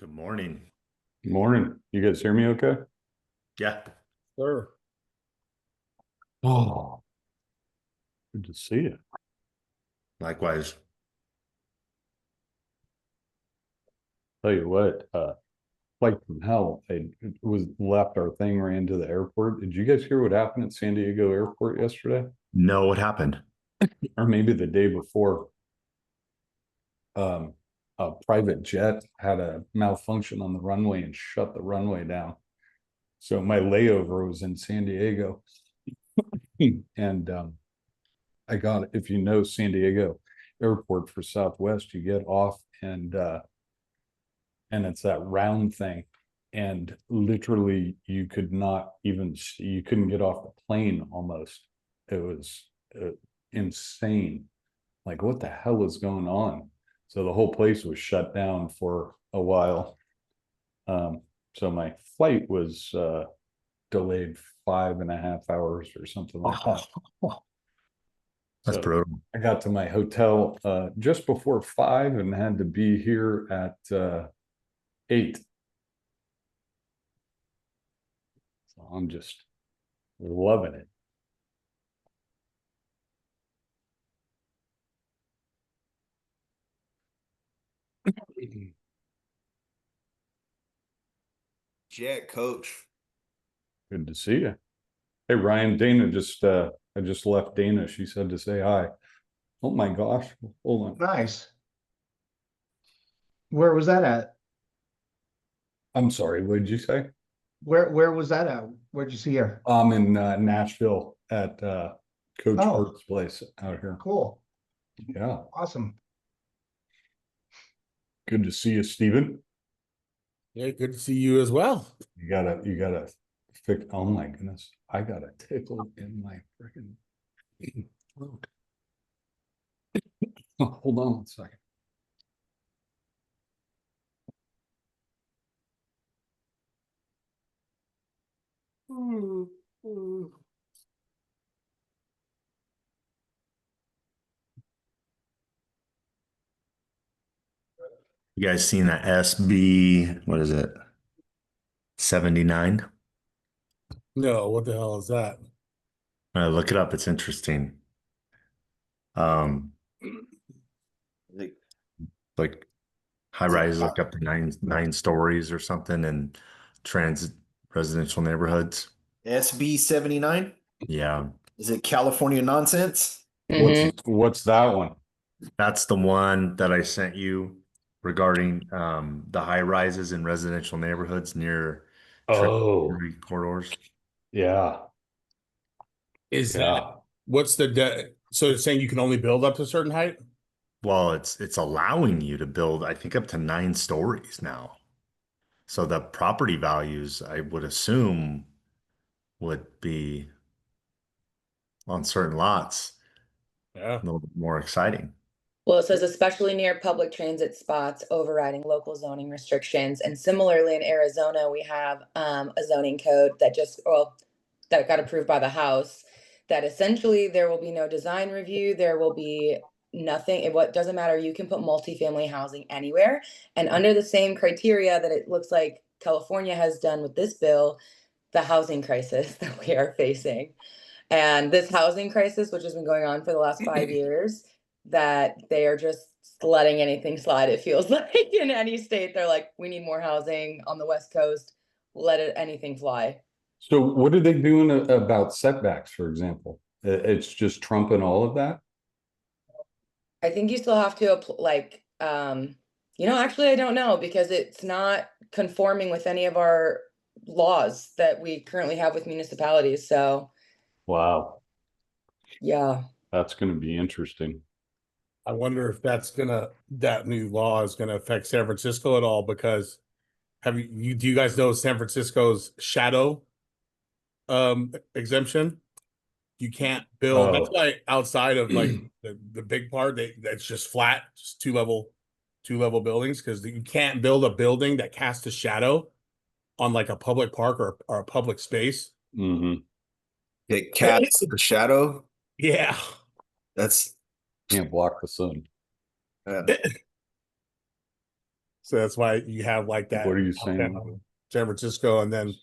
Good morning. Morning. You guys hear me okay? Yeah. Sure. Oh, good to see you. Likewise. Tell you what, flight from hell. I was left our thing, ran to the airport. Did you guys hear what happened at San Diego Airport yesterday? No, what happened? Or maybe the day before. A private jet had a malfunction on the runway and shut the runway down. So my layover was in San Diego. And I got, if you know San Diego Airport for Southwest, you get off and it's that round thing, and literally you could not even, you couldn't get off the plane almost. It was insane. Like, what the hell is going on? So the whole place was shut down for a while. So my flight was delayed 5.5 hours or something like that. That's So brutal. I got to my hotel just before 5 and had to be here at 8. So I'm just loving it. Jet coach. Good to see you. Hey Ryan, Dana just I just left Dana. She said to say hi. Oh my gosh. Hold on. Nice. Where was that at? I'm sorry, what did you say? Where was that at? Where'd you see her? I'm in Nashville at Coach Oh. Hart's place out here. Cool. Yeah. Awesome. Good to see you, Steven. Yeah, good to see you as well. You gotta fix, oh my goodness. I got a tickle in my freaking throat. Hold on one second. You guys seen that SB, what is it? 79? No, what the hell is that? Look it up. It's interesting. Um, like high rise, like up to nine stories or something in transit residential neighborhoods. SB 79. Yeah. Is it California nonsense? What's that one? That's the one that I sent you regarding the high rises in residential neighborhoods near Oh, corridors. yeah. Is Yeah. that what's so it's saying you can only build up to a certain height? Well, it's allowing you to build, I think, up to 9 stories now. So the property values, I would assume, would be on certain lots Yeah. a little bit more exciting. Well, it says especially near public transit spots, overriding local zoning restrictions. And similarly in Arizona, we have a zoning code that that got approved by the House, that essentially there will be no design review, there will be nothing. What doesn't matter, you can put multifamily housing anywhere. And under the same criteria that it looks like California has done with this bill, the housing crisis that we are facing. And this housing crisis, which has been going on for the last 5 years, that they are just letting anything slide. It feels like in any state, they're like, we need more housing on the West Coast. Anything fly. So what are they doing about setbacks, for example? It's just trumping all of that? I think you still have to actually, I don't know, because it's not conforming with any of our laws that we currently have with municipalities. So, Wow, yeah. that's going to be interesting. I wonder if that new law is gonna affect San Francisco at all, because do you guys know San Francisco's shadow exemption? You can't build. That's why outside of like the big part, that's just flat, just two level buildings, because you can't build a building that casts a shadow on like a public park or a public space. Mm-hmm. It casts a shadow. Yeah. That's Can't block the sun. uh, So that's why you have like that What are you downtown saying? San Francisco, and then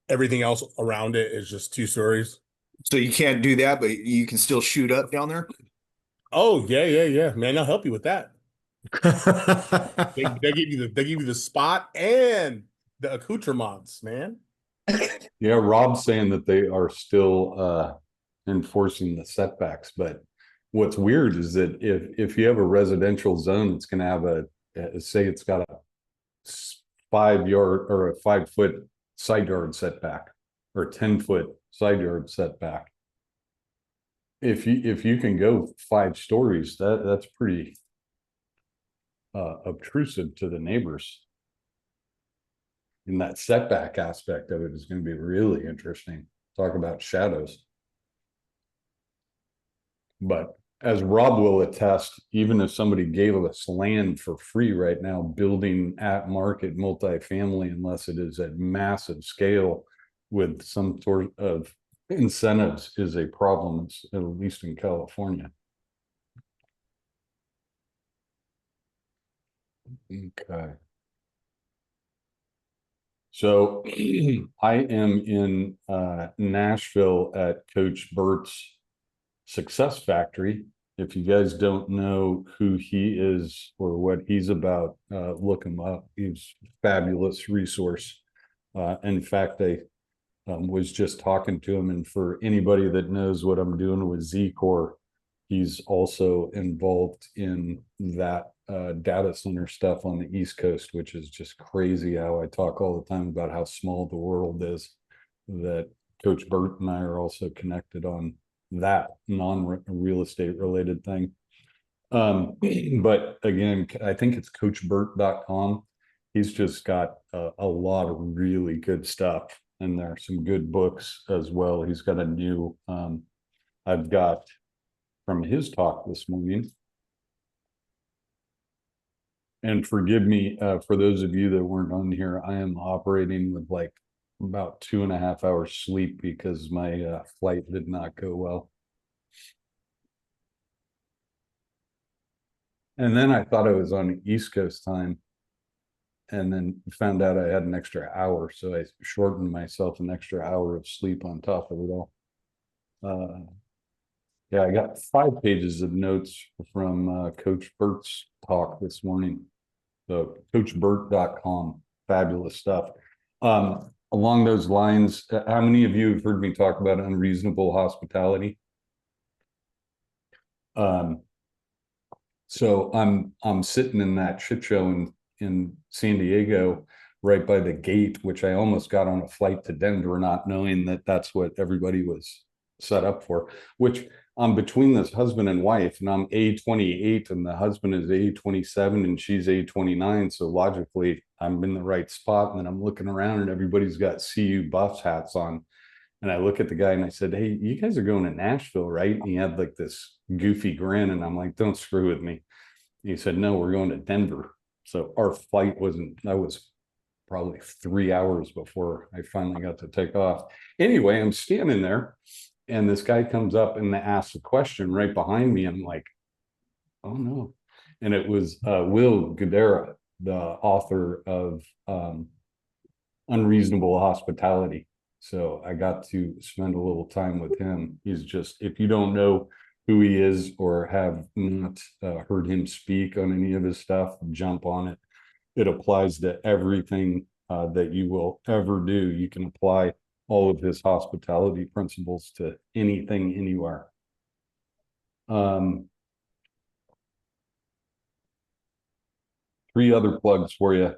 everything else around it is just 2 stories. So you can't do that, but you can still shoot up down there. Oh yeah, man. I'll help you with that. They give you the spot and the accoutrements, man. Yeah, Rob's saying that they are still enforcing the setbacks, but what's weird is that if you have a residential zone, it's going to have say it's got a 5 yard or a 5 foot side yard setback or 10 foot side yard setback. If you can go 5 stories, that's pretty obtrusive to the neighbors. And that setback aspect of it is going to be really interesting. Talk about shadows. But as Rob will attest, even if somebody gave us land for free right now, building at market multifamily, unless it is at massive scale with some sort of incentives, is a problem, at least in California. Okay. So I am in Nashville at Coach Bert's Success Factory. If you guys don't know who he is or what he's about, look him up. He's a fabulous resource. In fact, I was just talking to him, and for anybody that knows what I'm doing with Z-Core, he's also involved in that data center stuff on the East Coast, which is just crazy how I talk all the time about how small the world is. That Coach Bert and I are also connected on that non-real estate related thing. But again, I think it's coachbert.com. He's just got a lot of really good stuff, and there are some good books as well. He's got a new I've got from his talk this morning. And forgive me for those of you that weren't on here, I am operating with like about 2.5 hours sleep because my flight did not go well. And then I thought I was on East Coast time, and then found out I had an extra hour. So I shortened myself an extra hour of sleep on top of it all. Yeah, I got 5 pages of notes from Coach Bert's talk this morning. So coachbert.com, fabulous stuff. Along those lines, how many of you have heard me talk about unreasonable hospitality? So I'm sitting in that shit show in San Diego, right by the gate, which I almost got on a flight to Denver, not knowing that that's what everybody was set up for, which I'm between this husband and wife, and I'm A28 and the husband is A27 and she's A29. So logically I'm in the right spot. And then I'm looking around and everybody's got CU Buffs hats on. And I look at the guy and I said, "Hey, you guys are going to Nashville, right?" And he had like this goofy grin. And I'm like, "Don't screw with me." And he said, "No, we're going to Denver." So our flight that was probably 3 hours before I finally got to take off. Anyway, I'm standing there and this guy comes up and asks a question right behind me. I'm like, "Oh no." And it was Will Guidara, the author of Unreasonable Hospitality. So I got to spend a little time with him. He's just, if you don't know who he is or have not heard him speak on any of his stuff, jump on it. It applies to everything that you will ever do. You can apply all of his hospitality principles to anything, anywhere. 3 other plugs for you.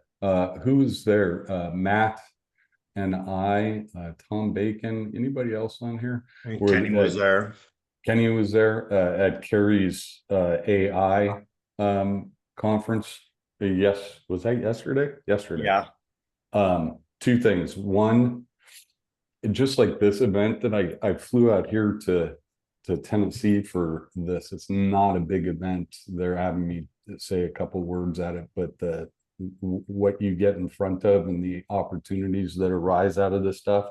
Who's there? Matt and I, Tom Bacon, anybody else on here? Kenny was there. Kenny was there at Carrie's AI conference. Yes, was that yesterday? Yesterday. Yeah. 2 things. One, just like this event that I flew out here to Tennessee for this. It's not a big event. They're having me say a couple words at it, but what you get in front of and the opportunities that arise out of this stuff.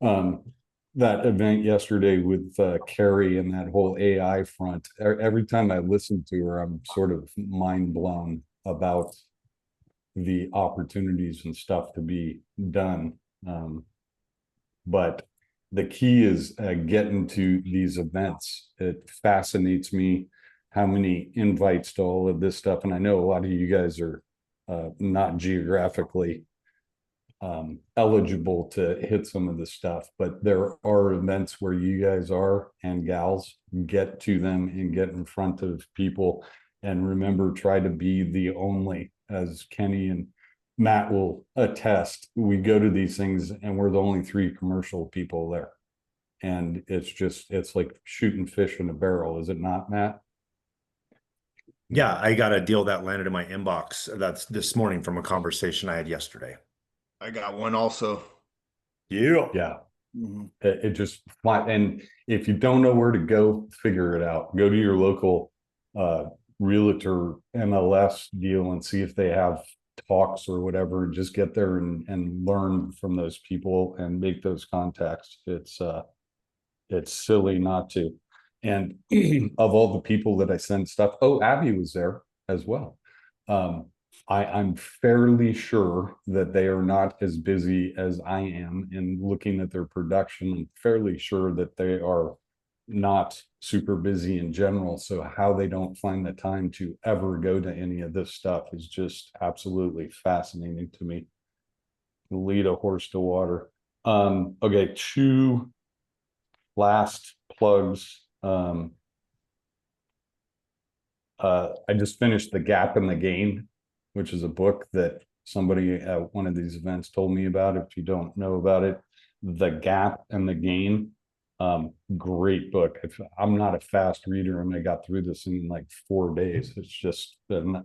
That event yesterday with Carrie and that whole AI front, every time I listen to her, I'm sort of mind blown about the opportunities and stuff to be done. But the key is getting to these events. It fascinates me how many invites to all of this stuff. And I know a lot of you guys are not geographically eligible to hit some of this stuff, but there are events where you guys are, and gals, get to them and get in front of people. And remember, try to be the only, as Kenny and Matt will attest, we go to these things and we're the only 3 commercial people there. And it's like shooting fish in a barrel, is it not, Matt? Yeah, I got a deal that landed in my inbox. That's this morning from a conversation I had yesterday. I got one also. Yeah. Mhm. It just, and if you don't know where to go, figure it out. Go to your local realtor MLS deal and see if they have talks or whatever, and just get there and learn from those people and make those contacts. It's silly not to. And of all the people that I send stuff, oh, Abby was there as well. I'm fairly sure that they are not as busy as I am in looking at their production. I'm fairly sure that they are not super busy in general. So how they don't find the time to ever go to any of this stuff is just absolutely fascinating to me. Lead a horse to water. Okay, 2 last plugs. I just finished The Gap and the Gain, which is a book that somebody at one of these events told me about. If you don't know about it, The Gap and the Gain, great book. I'm not a fast reader, and I got through this in like 4 days. It's just been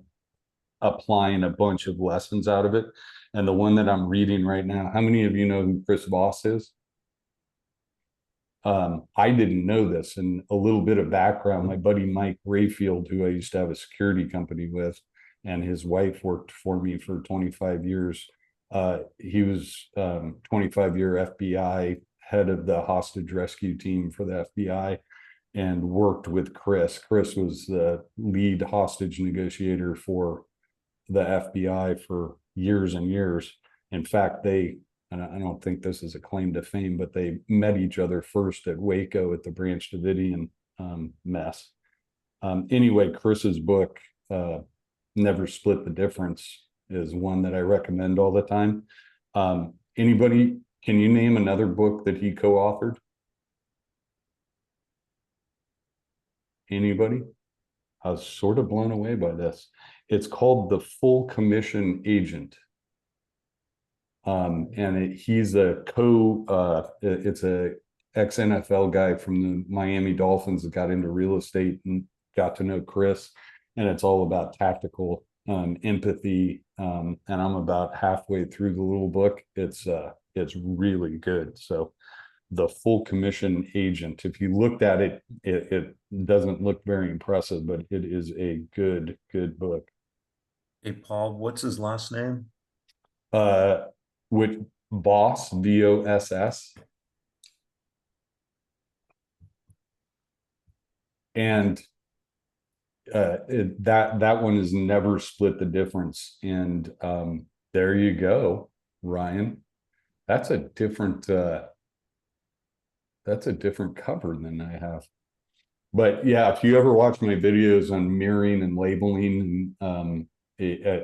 applying a bunch of lessons out of it. And the one that I'm reading right now, how many of you know who Chris Voss is? I didn't know this, and a little bit of background. My buddy Mike Rayfield, who I used to have a security company with, and his wife worked for me for 25 years. He was 25-year FBI head of the hostage rescue team for the FBI, and worked with Chris. Chris was the lead hostage negotiator for the FBI for years and years. In fact, and I don't think this is a claim to fame, but they met each other first at Waco at the Branch Davidian mess. Anyway, Chris's book, Never Split the Difference, is one that I recommend all the time. Anybody, can you name another book that he co-authored? Anybody? I was sort of blown away by this. It's called The Full Commission Agent. And he's it's a ex-NFL guy from the Miami Dolphins that got into real estate and got to know Chris. And it's all about tactical empathy. And I'm about halfway through the little book. It's really good. So The Full Commission Agent, if you looked at it, it doesn't look very impressive, but it is a good book. Hey, Paul, what's his last name? Which Voss, Voss. And that one is Never Split the Difference. And there you go, Ryan. That's a different cover than I have. But yeah, if you ever watch my videos on mirroring and labeling, and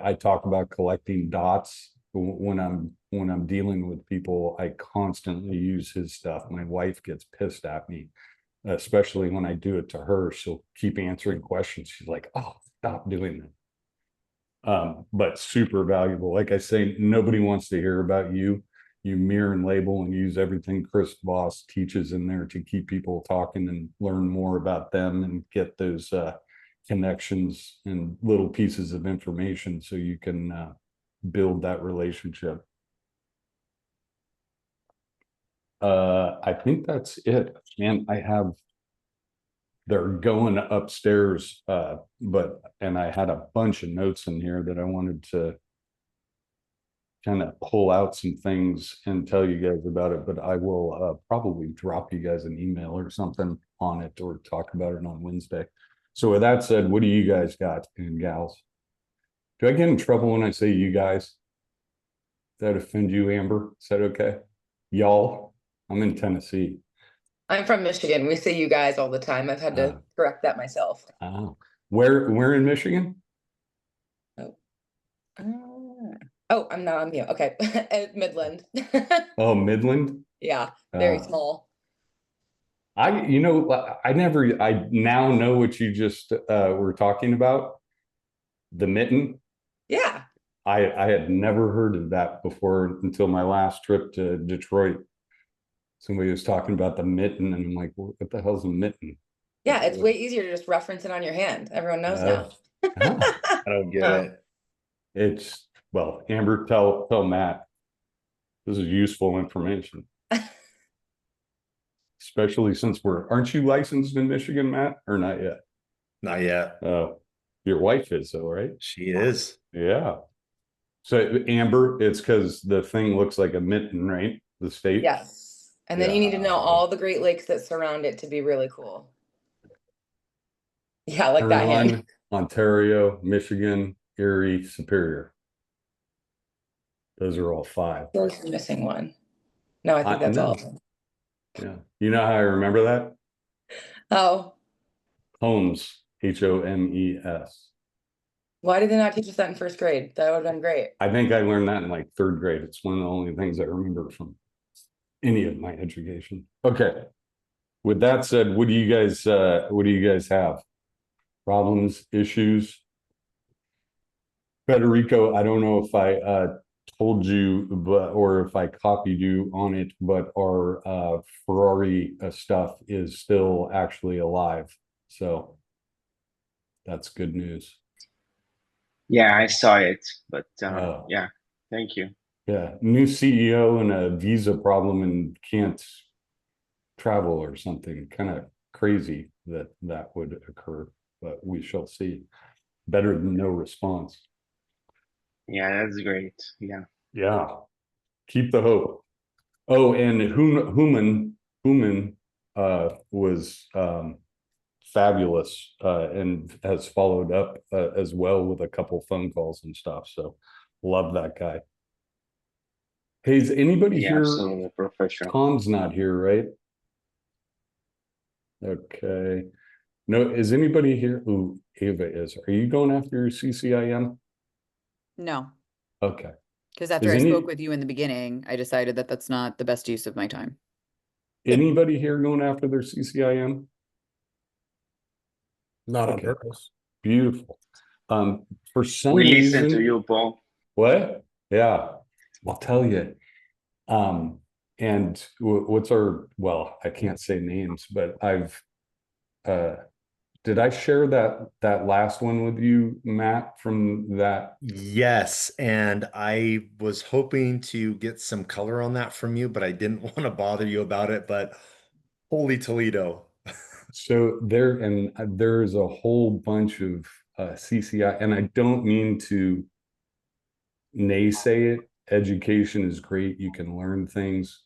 I talk about collecting dots when I'm dealing with people. I constantly use his stuff. My wife gets pissed at me, especially when I do it to her. She'll keep answering questions. She's like, "Oh, stop doing that." But super valuable. Like I say, nobody wants to hear about you. You mirror and label and use everything Chris Voss teaches in there to keep people talking and learn more about them and get those connections and little pieces of information so you can build that relationship. I think that's it. And they're going upstairs, and I had a bunch of notes in here that I wanted to kind of pull out some things and tell you guys about it, but I will probably drop you guys an email or something on it or talk about it on Wednesday. So with that said, what do you guys got and gals? Do I get in trouble when I say you guys? Does that offend you, Amber? Is that okay? Y'all, I'm in Tennessee. I'm from Michigan. We say you guys all the time. I've had to correct that myself. Oh, where in Michigan? Oh, oh, I'm not on mute. Okay. Midland. Oh, Midland. Yeah, very Uh, small. I now know what you just were talking about. The mitten. Yeah. I had never heard of that before until my last trip to Detroit. Somebody was talking about the mitten, and I'm like, what the hell's a mitten? Yeah, it's way easier to just reference it on your hand. Everyone knows now. Ah, I don't get it. it's well, Amber, tell Matt this is useful information, especially since aren't you licensed in Michigan, Matt, or not yet? Not yet. Your wife is, though, right? She is. Yeah. So Amber, it's because the thing looks like a mitten, right? The state. Yes. And then you need to know Yeah. all the Great Lakes that surround it to be really cool. Yeah, like that hand. Huron, Ontario, Michigan, Erie, Superior. Those are all 5. There's missing one. No, I think I that's all know. of them. Yeah. You know how I remember that? Oh, Homes, Homes. why did they not teach us that in first grade? That would have been great. I think I learned that in like 3rd grade. It's one of the only things I remember from any of my education. Okay. With that said, what do you guys have? Problems, issues? Federico, I don't know if I told you, or if I copied you on it, but our Ferrari stuff is still actually alive. So that's good news. Yeah, I saw it, but Oh. yeah, thank you. Yeah, new CEO and a visa problem and can't travel or something. Kind of crazy that would occur, but we shall see. Better than no response. Yeah, that's great. Yeah. Yeah, keep the hope. Oh, and Human was fabulous and has followed up as well with a couple phone calls and stuff. So love that guy. Hey, is anybody Yeah, here? absolutely professional. Tom's not here, right? Okay. No, is anybody here? Ooh, Ava is. Are you going after your CCIM? No, Okay. because after Is I any spoke with you in the beginning, I decided that that's not the best use of my time. anybody here going after their CCIM? Not on Okay. purpose. Beautiful. For some We listen to reason, you, Paul. what? Yeah, I'll tell you. And what's our, well, I can't say names, but did I share that last one with you, Matt, from that? Yes, and I was hoping to get some color on that from you, but I didn't want to bother you about it. But holy Toledo. So there's a whole bunch of CCI, and I don't mean to naysay it. Education is great. You can learn things.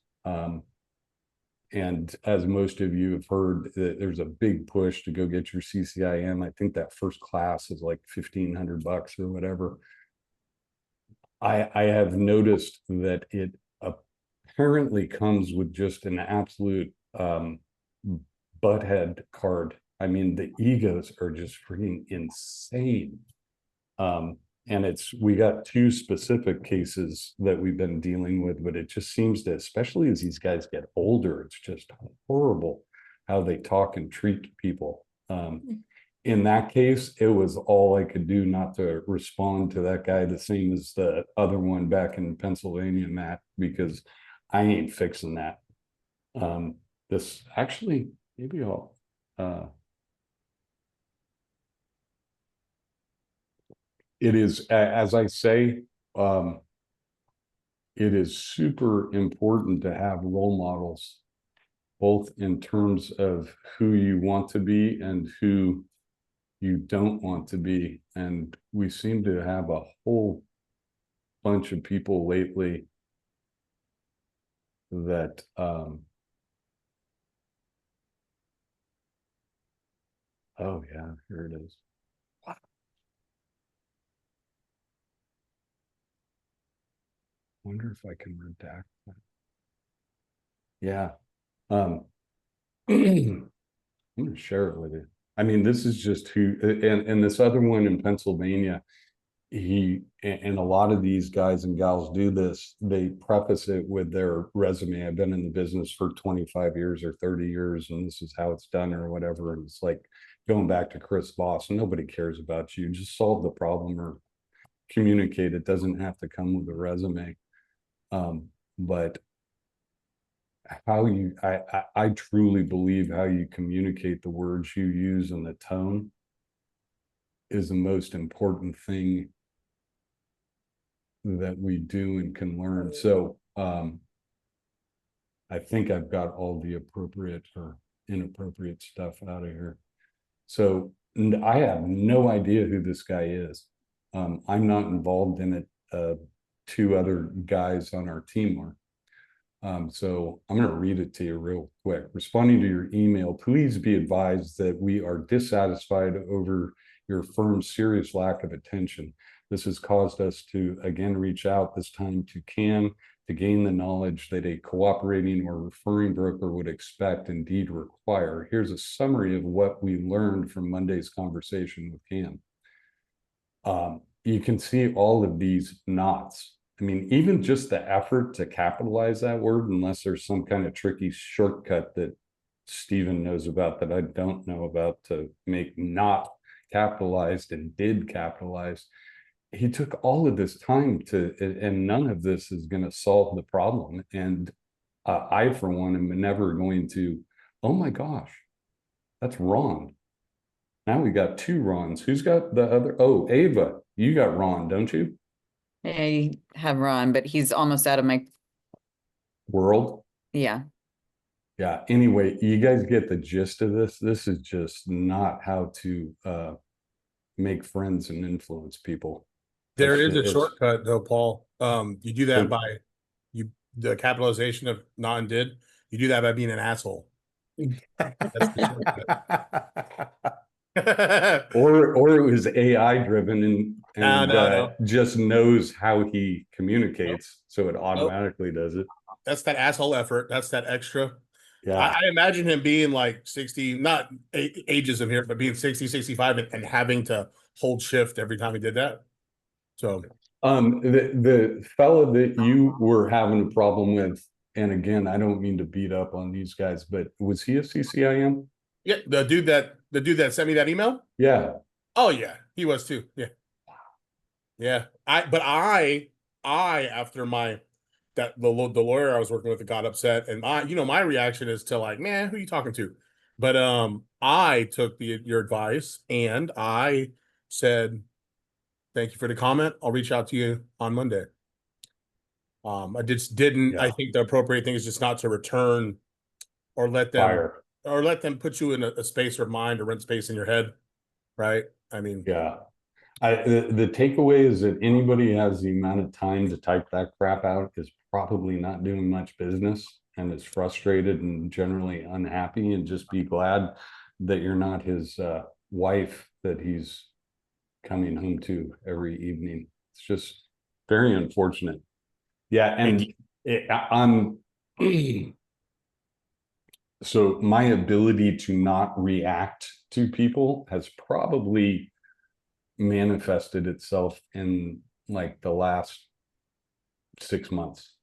And as most of you have heard, there's a big push to go get your CCIM. I think that first class is like $1,500 or whatever. I have noticed that it apparently comes with just an absolute butthead card. I mean, the egos are just freaking insane. And we got 2 specific cases that we've been dealing with, but it just seems to, especially as these guys get older, it's just horrible how they talk and treat people. In that case, it was all I could do not to respond to that guy the same as the other one back in Pennsylvania, Matt, because I ain't fixing that. This actually, maybe I'll it is, as I say, it is super important to have role models, both in terms of who you want to be and who you don't want to be. And we seem to have a whole bunch of people lately that oh yeah, here it is. wonder if I can redact that. Yeah. I'm gonna share it with you. I mean, this is just who, and this other one in Pennsylvania, and a lot of these guys and gals do this, they preface it with their resume. I've been in the business for 25 years or 30 years, and this is how it's done or whatever. And it's like going back to Chris Voss, nobody cares about you. Just solve the problem or communicate. It doesn't have to come with a resume. But how you, I truly believe how you communicate the words you use and the tone is the most important thing that we do and can learn. So I think I've got all the appropriate or inappropriate stuff out of here. So I have no idea who this guy is. I'm not involved in it. Two other guys on our team are. So I'm going to read it to you real quick. Responding to your email, please be advised that we are dissatisfied over your firm's serious lack of attention. This has caused us to again reach out, this time to CAN, to gain the knowledge that a cooperating or referring broker would expect, indeed require. Here's a summary of what we learned from Monday's conversation with CAN. You can see all of these knots. I mean, even just the effort to capitalize that word, unless there's some kind of tricky shortcut that Stephen knows about that I don't know about to make not capitalized and did capitalize. He took all of this time to, and none of this is going to solve the problem. And I, for one, am never going to, oh my gosh, that's Ron. Now we got two Rons. Who's got the other? Oh, Ava, you got Ron, don't you? I have Ron, but he's almost out of my World. yeah. Yeah. Anyway, you guys get the gist of this. This is just not how to make friends and influence people. There is a shortcut though, Paul. You do that So- by the capitalization of not and did. You do that by being an asshole. That's the shortcut. or it was AI driven and No. just knows how he communicates, so it automatically does it. That's that asshole effort. That's that extra. Yeah. I imagine him being like 60, not ageism here, but being 60, 65 and having to hold shift every time he did that. So the fellow that you were having a problem with, and again, I don't mean to beat up on these guys, but was he a CCIM? yeah, the dude that sent me that email. Yeah. Oh yeah, he was too. Yeah. Yeah. I after the lawyer I was working with that got upset, and my reaction is to like, man, who are you talking to? But I took your advice and I said, thank you for the comment. I'll reach out to you on Monday. I just didn't. Yeah. I think the appropriate thing is just not to return or let them put you in a space of mind or rent space in your head. Right. I mean, yeah. The takeaway is that anybody who has the amount of time to type that crap out is probably not doing much business and is frustrated and generally unhappy, and just be glad that you're not his wife that he's coming home to every evening. It's just very unfortunate. Yeah. And I'm so my ability to not react to people has probably manifested itself in like the last 6 months.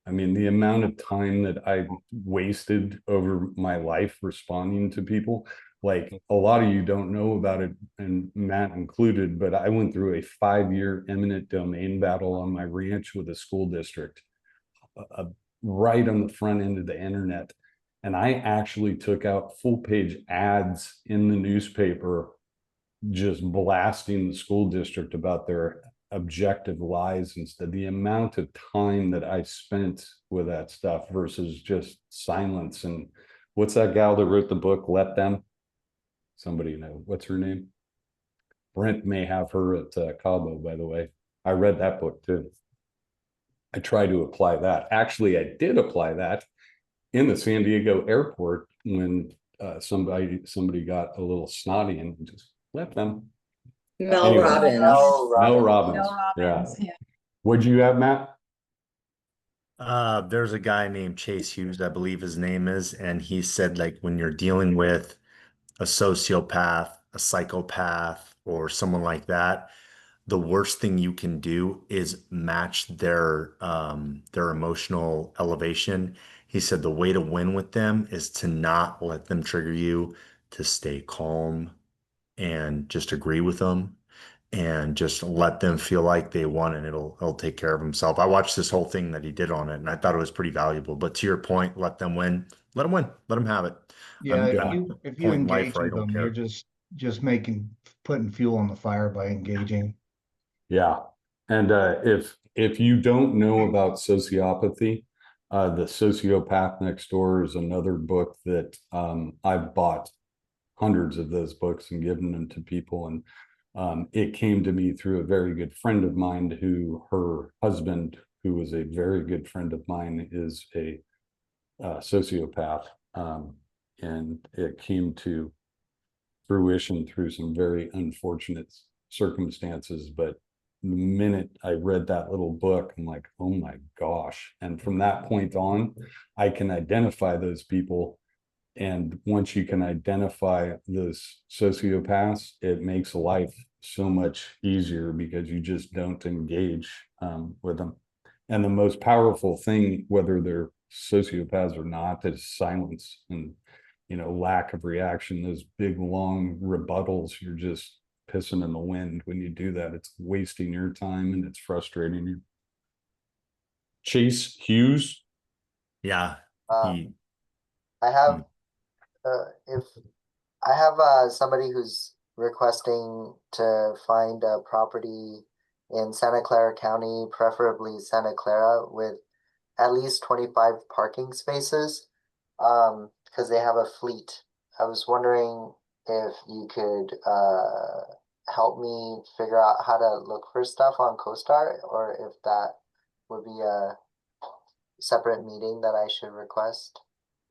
I mean, the amount of time that I've wasted over my life responding to people, like a lot of you don't know about it, and Matt included, but I went through a 5-year eminent domain battle on my ranch with a school district, right on the front end of the internet. And I actually took out full page ads in the newspaper, just blasting the school district about their objective lies. Instead, the amount of time that I spent with that stuff versus just silence. And what's that gal that wrote the book, Let Them? Somebody know, what's her name? Brent may have her at Cabo, by the way. I read that book too. I try to apply that. Actually, I did apply that in the San Diego airport when somebody got a little snotty, and just let them. Mel Anyway. Robbins. Mel Robbins. Yeah. What'd you have, Matt? There's a guy named Chase Hughes, I believe his name is, and he said like when you're dealing with a sociopath, a psychopath, or someone like that, the worst thing you can do is match their emotional elevation. He said the way to win with them is to not let them trigger you, to stay calm and just agree with them and just let them feel like they won and it'll take care of himself. I watched this whole thing that he did on it and I thought it was pretty valuable. But to your point, let them win. Let them win. Let them have it. Yeah, I'm if at a you point in life engage where I with don't them, you're care. just putting fuel on the fire by engaging. Yeah. And if you don't know about sociopathy, The Sociopath Next Door is another book that I've bought hundreds of those books and given them to people. And it came to me through a very good friend of mine who her husband, who was a very good friend of mine, is a sociopath. And it came to fruition through some very unfortunate circumstances. But the minute I read that little book, I'm like, oh my gosh. And from that point on, I can identify those people. And once you can identify those sociopaths, it makes life so much easier because you just don't engage with them. And the most powerful thing, whether they're sociopaths or not, is silence and lack of reaction. Those big long rebuttals, you're just pissing in the wind when you do that. It's wasting your time and it's frustrating you. Chase Hughes. Yeah. Uh, He, I he have if I have somebody who's requesting to find a property in Santa Clara County, preferably Santa Clara, with at least 25 parking spaces, because they have a fleet. I was wondering if you could help me figure out how to look for stuff on CoStar, or if that would be a separate meeting that I should request.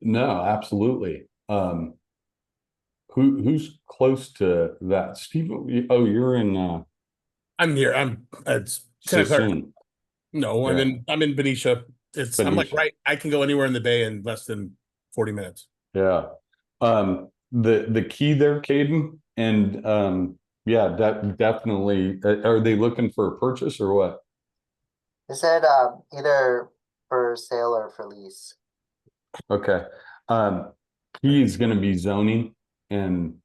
No, absolutely. Who's close to that? Steve, oh, you're in I'm here. I'm it's Santa Clara. Sassoon. No, I'm Yeah. in Benicia. I'm like Benicia. right. I can go anywhere in the bay in less than 40 minutes. Yeah. The key there, Caden, and yeah, that definitely. Are they looking for a purchase or what? They said either for sale or for lease. Okay. Key is going to be zoning and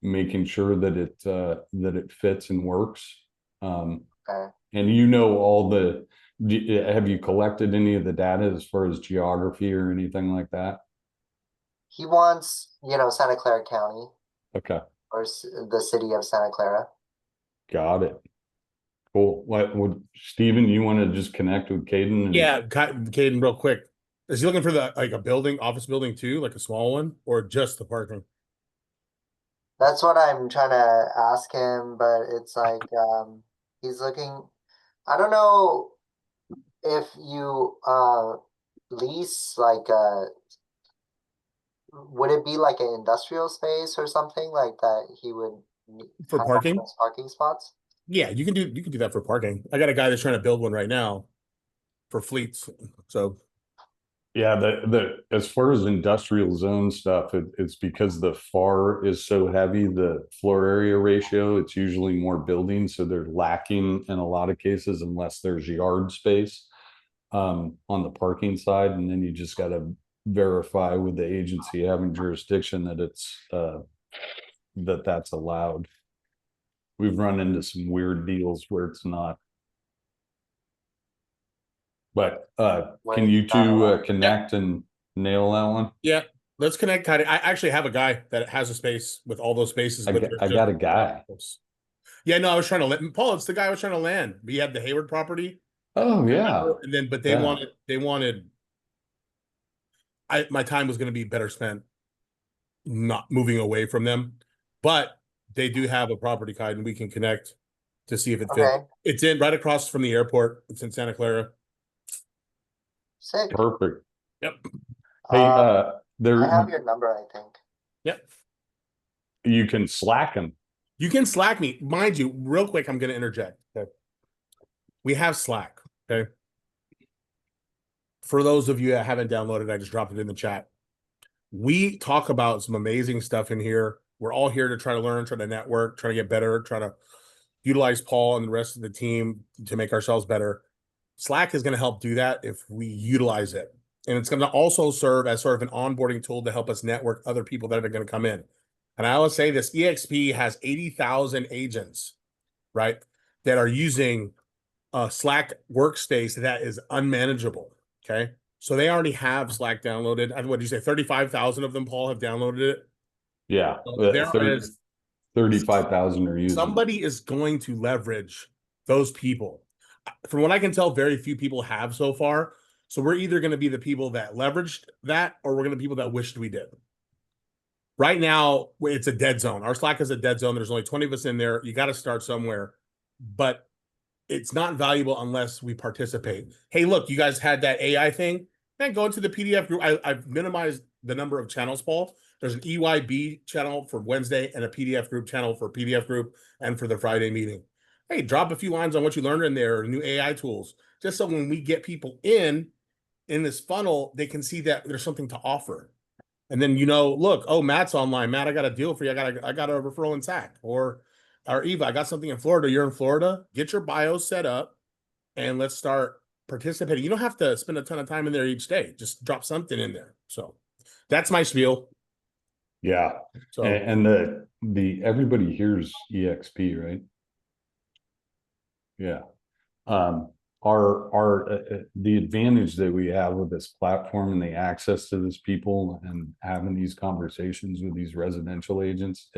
making sure that it fits and works. Okay. And all have you collected any of the data as far as geography or anything like that? He wants, Santa Clara County Okay, or the city of Santa Clara. got it. Cool. What would Steven, you want to just connect with Caden? Yeah, Caden, real quick. Is he looking for a building, office building too, like a small one, or just the parking? That's what I'm trying to ask him, but it's like he's looking. I don't know if you lease like would it be like an industrial space or something like that he would For have parking? those parking spots? Yeah, you can do that for parking. I got a guy that's trying to build one right now for fleets. So Yeah, the as far as industrial zone stuff, it's because the FAR is so heavy, the floor area ratio, it's usually more buildings, so they're lacking in a lot of cases unless there's yard space on the parking side, and then you just got to verify with the agency having jurisdiction that it's that's allowed. We've run into some weird deals where it's not. But can you two connect and nail that one? yeah, let's connect. I actually have a guy that has a space with all those spaces. But I got a guy. Yeah, no, I was trying to let Paul. It's the guy I was trying to land. We had the Hayward property. Oh yeah. And then, but they wanted. My time was going to be better spent not moving away from them, but they do have a property guide and we can connect to see if it fits. Okay. It's in right across from the airport. It's in Santa Clara. Sick. Perfect. Yep. Hey, there I have your number, I think. Yep. You can Slack them. You can Slack me. Mind you, real quick, I'm going to interject. Okay. We have Slack. Okay. for those of you that haven't downloaded, I just dropped it in the chat. We talk about some amazing stuff in here. We're all here to try to learn, try to network, try to get better, try to utilize Paul and the rest of the team to make ourselves better. Slack is going to help do that if we utilize it. And it's going to also serve as sort of an onboarding tool to help us network other people that are going to come in. And I always say this, EXP has 80,000 agents, right, that are using a Slack workspace that is unmanageable, okay? So they already have Slack downloaded. What did you say, 35,000 of them, Paul, have downloaded it? Yeah, So there is 35,000 are using it. somebody is going to leverage those people. From what I can tell, very few people have so far. So we're either going to be the people that leveraged that, or we're going to be people that wished we did. Right now, it's a dead zone. Our Slack is a dead zone. There's only 20 of us in there. You got to start somewhere, but it's not valuable unless we participate. Hey, look, you guys had that AI thing. Man, go into the PDF group. I've minimized the number of channels, Paul. There's an EYB channel for Wednesday and a PDF group channel for PDF group and for the Friday meeting. Hey, drop a few lines on what you learned in there, new AI tools, just so when we get people in this funnel, they can see that there's something to offer. And then, look, oh, Matt's online. Matt, I got a deal for you. I got a referral in TAC. Or Eva, I got something in Florida. You're in Florida. Get your bio set up and let's start participating. You don't have to spend a ton of time in there each day. Just drop something in there. So that's my spiel. Yeah. So And the everybody hears EXP, right? Yeah. The advantage that we have with this platform and the access to this people and having these conversations with these residential agents,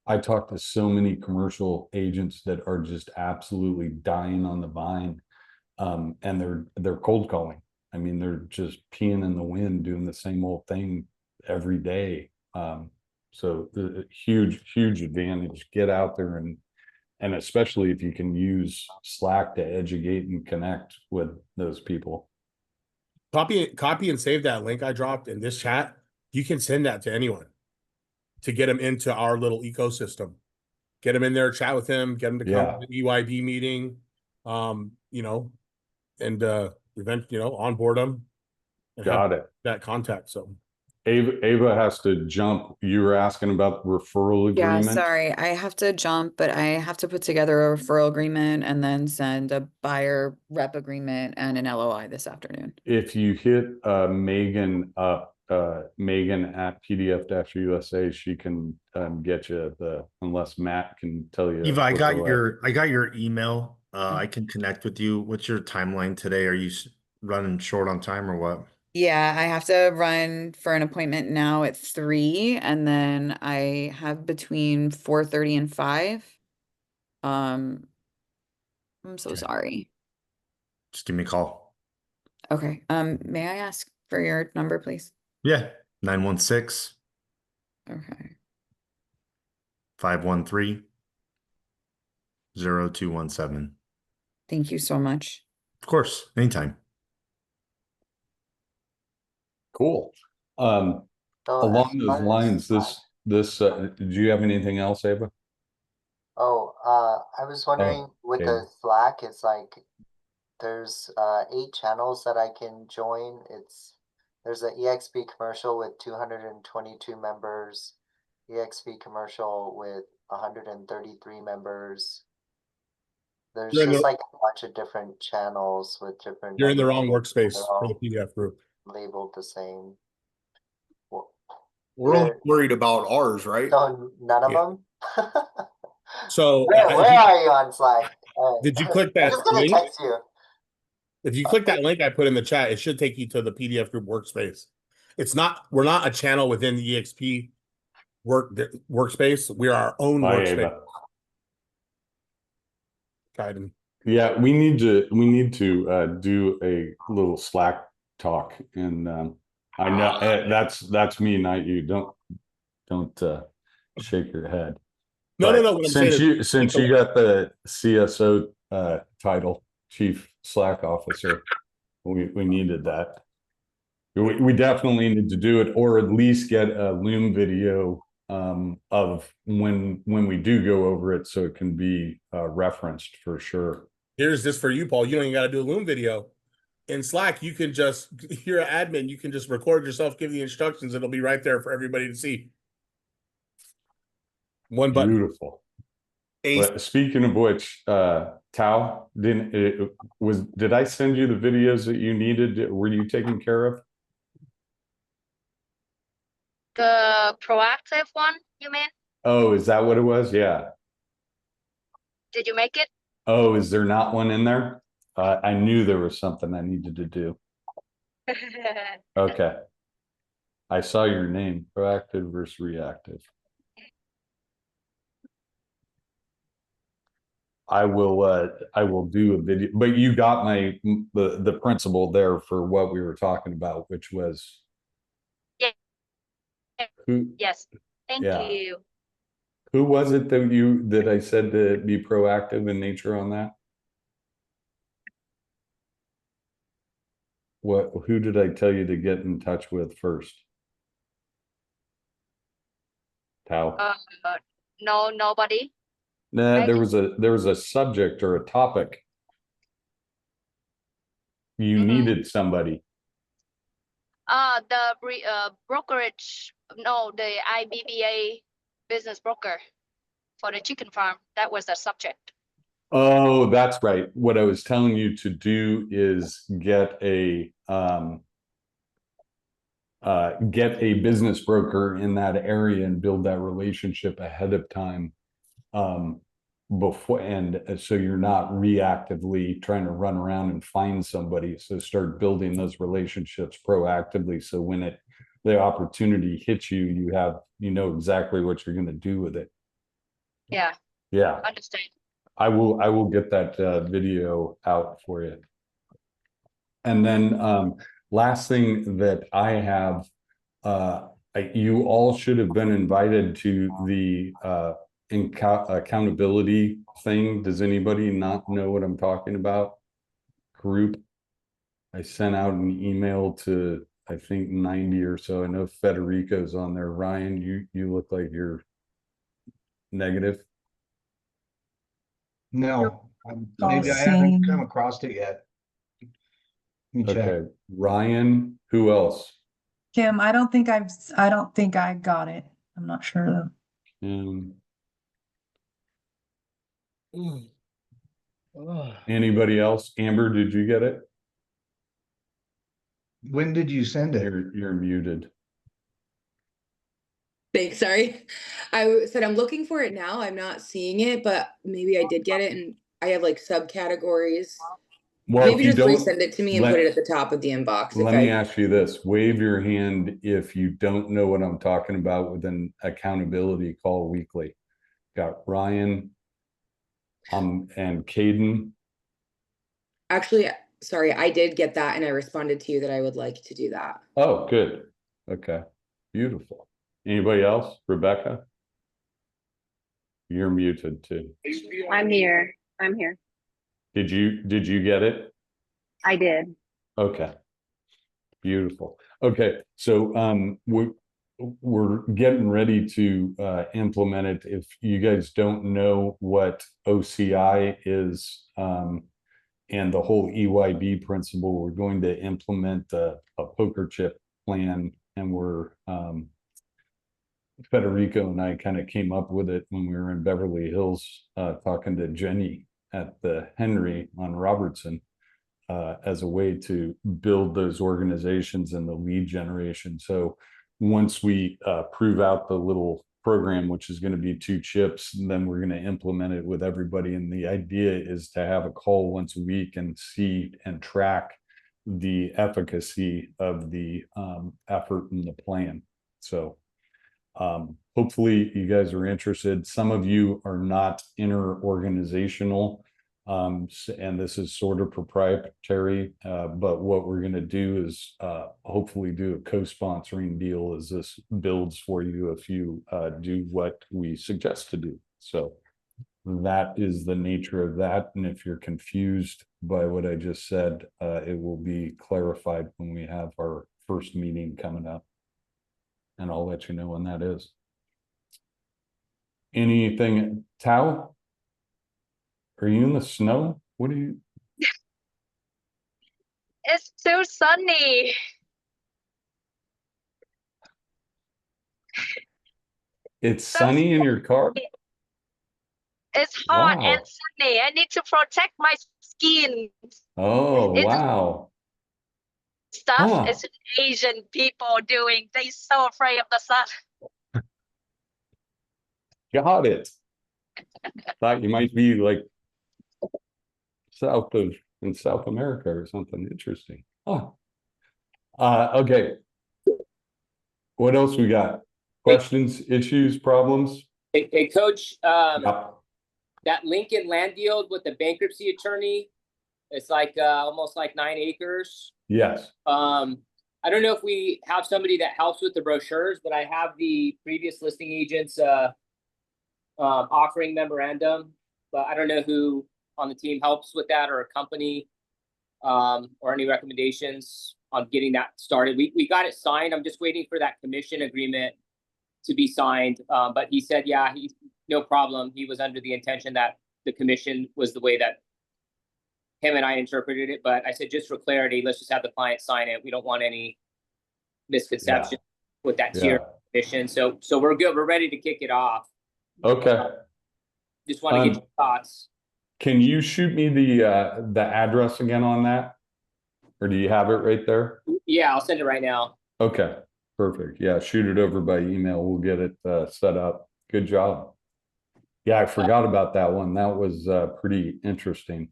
I talk to so many commercial agents that are just absolutely dying on the vine. And they're cold calling. I mean, they're just peeing in the wind, doing the same old thing every day. So the huge advantage. Get out there and especially if you can use Slack to educate and connect with those people. copy and save that link I dropped in this chat. You can send that to anyone to get them into our little ecosystem. Get them in there, chat with him, get them to come to the EYB meeting, and onboard them. And Got it. That contact. So Ava has to jump. You were asking about the referral agreement. Yeah, sorry. I have to jump, but I have to put together a referral agreement and then send a buyer rep agreement and an LOI this afternoon. If you hit Megan up, Megan at PDF-USA, she can get you unless Matt can tell you. Eva, I got your email. I can connect with you. What's your timeline today? Are you running short on time or what? Yeah, I have to run for an appointment now at 3, and then I have between 4:30 and 5. I'm so sorry. Just give me a call. Okay. May I ask for your number, please? Yeah. 916 Okay. 513 0217. Thank you so much. Of course, anytime. Cool. So Along as those far lines, as- did you have anything else, Ava? I was wondering with okay. the Slack, it's like there's 8 channels that I can join. There's an EXP commercial with 222 members, EXP commercial with 133 members. There's just like a bunch of different channels with different. You're in the wrong numbers. workspace They're for all the PDF group. labeled the same. We're only worried about ours, right? So none of them. So where are you on Slack? Did you click I'm that just gonna link? text you. If you click that link I put in the chat, it should take you to the PDF group workspace. We're not a channel within the EXP workspace. We are our own workspace. Ava. Guiding. Yeah, we need to do a little Slack talk, and I know that's me, not you. Don't shake your head. No. What I'm saying Since you got the CSO title, Chief Slack Officer, we needed that. We definitely need to do it, or at least get a Loom video of when we do go over it, so it can be referenced for sure. Here's this for you, Paul. You don't even got to do a Loom video. in Slack, you can just, if you're an admin, you can just record yourself, give the instructions, it'll be right there for everybody to see. One button. Beautiful. Ace, But speaking of which, Tao, did I send you the videos that you needed? Were you taken care of? The proactive one, you mean? Oh, is that what it was? Yeah. Did you make it? Oh, is there not one in there? I knew there was something I needed to do. Okay. I saw your name, proactive versus reactive. I will do a video, but you got the principle there for what we were talking about, which was Yeah. who, Yes. Thank yeah. you. Who was it that I said to be proactive in nature on that? Who did I tell you to get in touch with first? Tao. No, nobody. Nah, Right? there was a subject or a topic. You needed somebody. The brokerage, no, the IBBA business broker for the chicken farm. That was the subject. Oh, that's right. What I was telling you to do is get a business broker in that area and build that relationship ahead of time. Before, and so you're not reactively trying to run around and find somebody. So start building those relationships proactively. So when the opportunity hits you, you know exactly what you're going to do with it. Yeah. Yeah. Understand. I will get that video out for you. And then last thing that I have, you all should have been invited to the accountability thing. Does anybody not know what I'm talking about? Group. I sent out an email to, I think, 90 or so. I know Federico's on there. Ryan, you look like you're negative. No, maybe I haven't come across it yet. Let me check. Okay, Ryan, who else? Kim, I don't think I got it. I'm not sure though. Anybody else? Amber, did you get it? When did you send it? You're muted. Thanks, sorry. I said I'm looking for it now. I'm not seeing it, but maybe I did get it and I have like subcategories. Well, Maybe if you just don't, resend it to me and put it at the top of the inbox. let me ask you this. Wave your hand if you don't know what I'm talking about with an accountability call weekly. Got Ryan and Caden. Actually, sorry, I did get that and I responded to you that I would like to do that. Oh, good. Okay. Beautiful. Anybody else? Rebecca? You're muted too. I'm here. I'm here. Did you get it? I did. Okay. Beautiful. Okay. So we're getting ready to implement it. If you guys don't know what OCI is and the whole EYB principle, we're going to implement a poker chip plan, and we're Federico and I kind of came up with it when we were in Beverly Hills talking to Jenny at the Henry on Robertson as a way to build those organizations and the lead generation. So once we prove out the little program, which is going to be 2 chips, and then we're going to implement it with everybody. And the idea is to have a call once a week and see and track the efficacy of the effort and the plan. So hopefully you guys are interested. Some of you are not inter-organizational, and this is sort of proprietary, but what we're going to do is hopefully do a co-sponsoring deal as this builds for you if you do what we suggest to do. So that is the nature of that. And if you're confused by what I just said, it will be clarified when we have our first meeting coming up. And I'll let you know when that is. Anything, Tao? Are you in the snow? What are you? It's too sunny. It's So sunny in your car? it's hot and Wow. sunny. I need to protect my skin. Oh, It's wow. stuff Huh. it's Asian people doing. They so afraid of the sun. Got it. Thought you might be like south of in South America or something interesting. Oh, okay. What else we got? Questions, issues, problems? Hey, Coach, Yep. that Lincoln land deal with the bankruptcy attorney, it's like almost like 9 acres. Yes. I don't know if we have somebody that helps with the brochures, but I have the previous listing agents offering memorandum, but I don't know who on the team helps with that or a company or any recommendations on getting that started. We got it signed. I'm just waiting for that commission agreement to be signed. But he said, yeah, he no problem. He was under the intention that the commission was the way that him and I interpreted it. But I said, just for clarity, let's just have the client sign it. We don't want any misconception with that tier commission. So we're good. We're ready to kick it off. Okay. Just want to get your thoughts. Can you shoot me the address again on that? Or do you have it right there? Yeah, I'll send it right now. Okay, perfect. Yeah, shoot it over by email. We'll get it set up. Good job. Yeah, I forgot about that one. That was pretty interesting.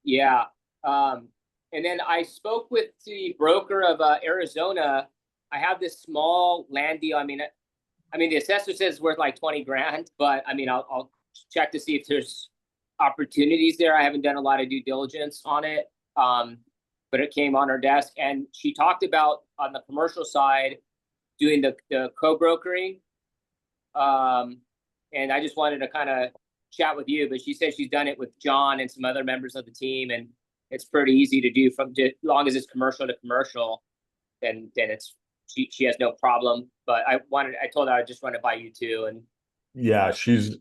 Yeah. And then I spoke with the broker of Arizona. I have this small land deal. I mean, the assessor says it's worth like 20 grand, but I mean, I'll check to see if there's opportunities there. I haven't done a lot of due diligence on it. But it came on her desk, and she talked about on the commercial side doing the co-brokering. And I just wanted to kind of chat with you, but she said she's done it with John and some other members of the team, and it's pretty easy to do from as long as it's commercial to commercial, then it's she has no problem. But I told her I'd just run it by you too. And yeah, she's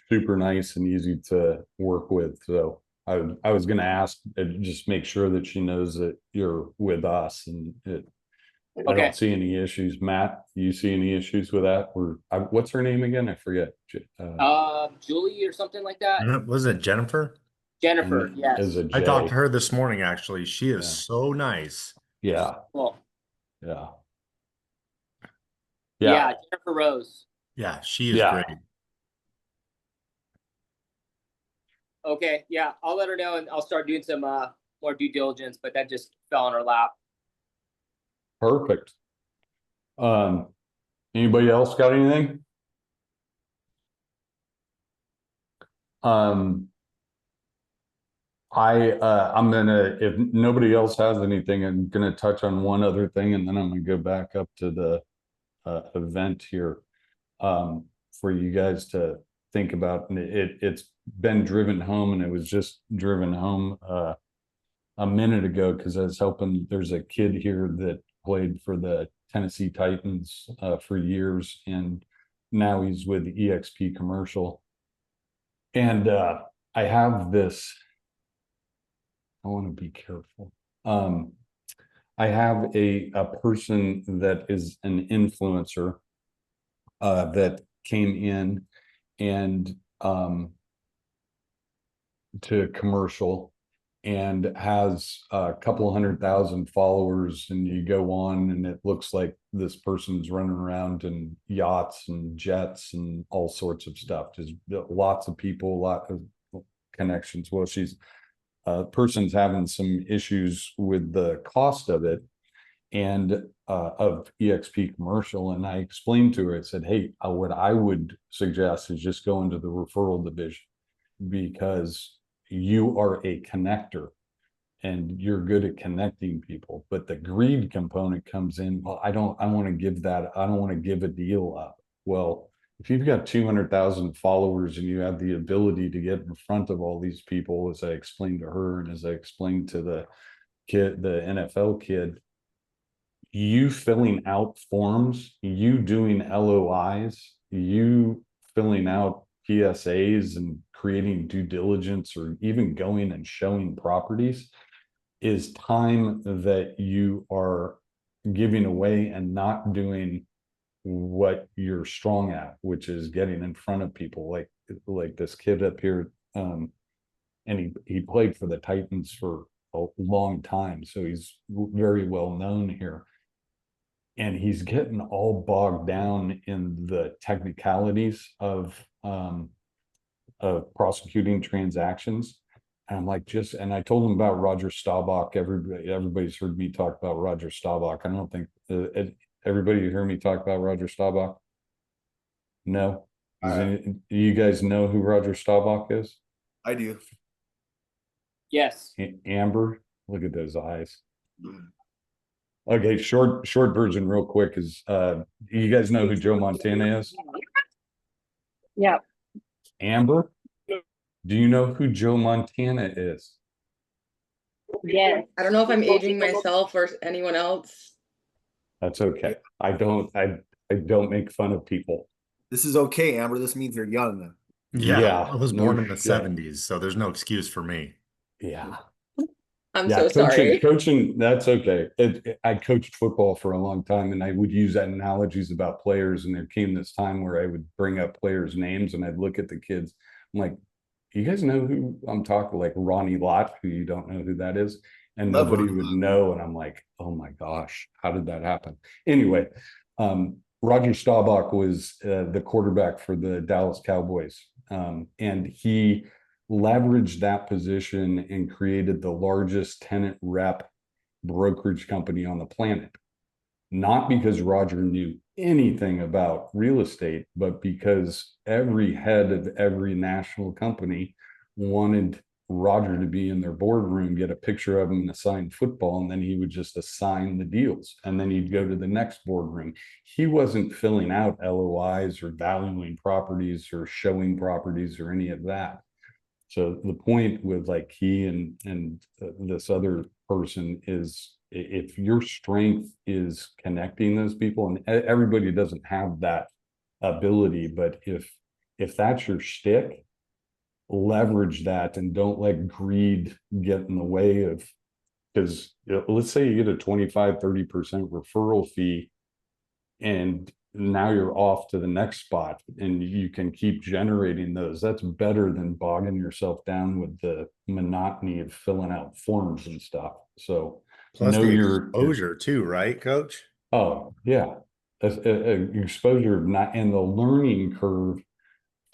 super nice and easy to work with. So I was going to ask, just make sure that she knows that you're with us, and I don't see any issues. Matt, you see any issues with that? Or what's her name again? I forget. Julie or something like that. Was it Jennifer? Jennifer, yes. I talked to her this morning, actually. She is so nice. Yeah. Cool. Yeah. Yeah, Jennifer Rose. Yeah, she is great. Okay, yeah, I'll let her know, and I'll start doing some more due diligence, but that just fell on her lap. Perfect. Anybody else got anything? I'm gonna, if nobody else has anything, I'm gonna touch on one other thing, and then I'm gonna go back up to the event here for you guys to think about. And it's been driven home, and it was just driven home a minute ago because I was helping. There's a kid here that played for the Tennessee Titans for years, and now he's with EXP Commercial. And I have this, I want to be careful. I have a person that is an influencer that came in and to commercial and has a couple of 100,000 followers, and you go on and it looks like this person's running around in yachts and jets and all sorts of stuff. Just lots of people, a lot of connections. Well, she's person's having some issues with the cost of it and of EXP Commercial. And I explained to her, I said, hey, what I would suggest is just go into the referral division, because you are a connector and you're good at connecting people. But the greed component comes in. Well, I want to give that, I don't want to give a deal up. Well, if you've got 200,000 followers and you have the ability to get in front of all these people, as I explained to her and as I explained to the kid, the NFL kid, you filling out forms, you doing LOIs, you filling out PSAs and creating due diligence, or even going and showing properties, is time that you are giving away and not doing what you're strong at, which is getting in front of people, like this kid up here. And he played for the Titans for a long time, so he's very well known here. And he's getting all bogged down in the technicalities of prosecuting transactions. And I'm like, and I told him about Roger Staubach. Everybody's heard me talk about Roger Staubach. I don't think everybody heard me talk about Roger Staubach. No, you guys know who Roger Staubach is? I do. Yes. Amber, look at those eyes. Okay, short version real quick is you guys know who Joe Montana is? Yeah. Amber, do you know who Joe Montana is? Yes. I don't know if I'm aging myself or anyone else. That's okay. I don't make fun of people. This is okay, Amber. This means you're young. Yeah, I was born in the shit. 70s, so there's no excuse for me. Yeah. I'm so sorry. Coaching, that's okay. I coached football for a long time, and I would use analogies about players. And there came this time where I would bring up players' names, and I'd look at the kids. I'm like, you guys know who I'm talking? Like Ronnie Lott, who you don't know who that is, and Love nobody Ronnie would Lott. know. And I'm like, oh my gosh, how did that happen? Anyway, Roger Staubach was the quarterback for the Dallas Cowboys, and he leveraged that position and created the largest tenant rep brokerage company on the planet. Not because Roger knew anything about real estate, but because every head of every national company wanted Roger to be in their boardroom, get a picture of him and assign football, and then he would just assign the deals. And then he'd go to the next boardroom. He wasn't filling out LOIs or valuing properties or showing properties or any of that. So the point with like he and this other person is, if your strength is connecting those people, and everybody doesn't have that ability, but if that's your shtick, leverage that and don't let greed get in the way of, because let's say you get a 25-30% referral fee, and now you're off to the next spot and you can keep generating those. That's better than bogging yourself down with the monotony of filling out forms and stuff. So Plus know the your exposure too, right, Coach? Oh yeah, exposure, not, and the learning curve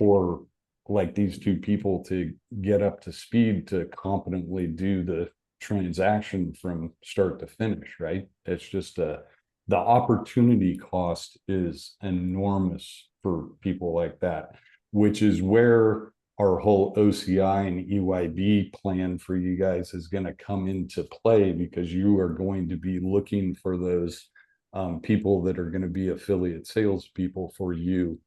for like these two people to get up to speed to competently do the transaction from start to finish, right? It's just the opportunity cost is enormous for people like that, which is where our whole OCI and EYB plan for you guys is going to come into play, because you are going to be looking for those people that are going to be affiliate salespeople for you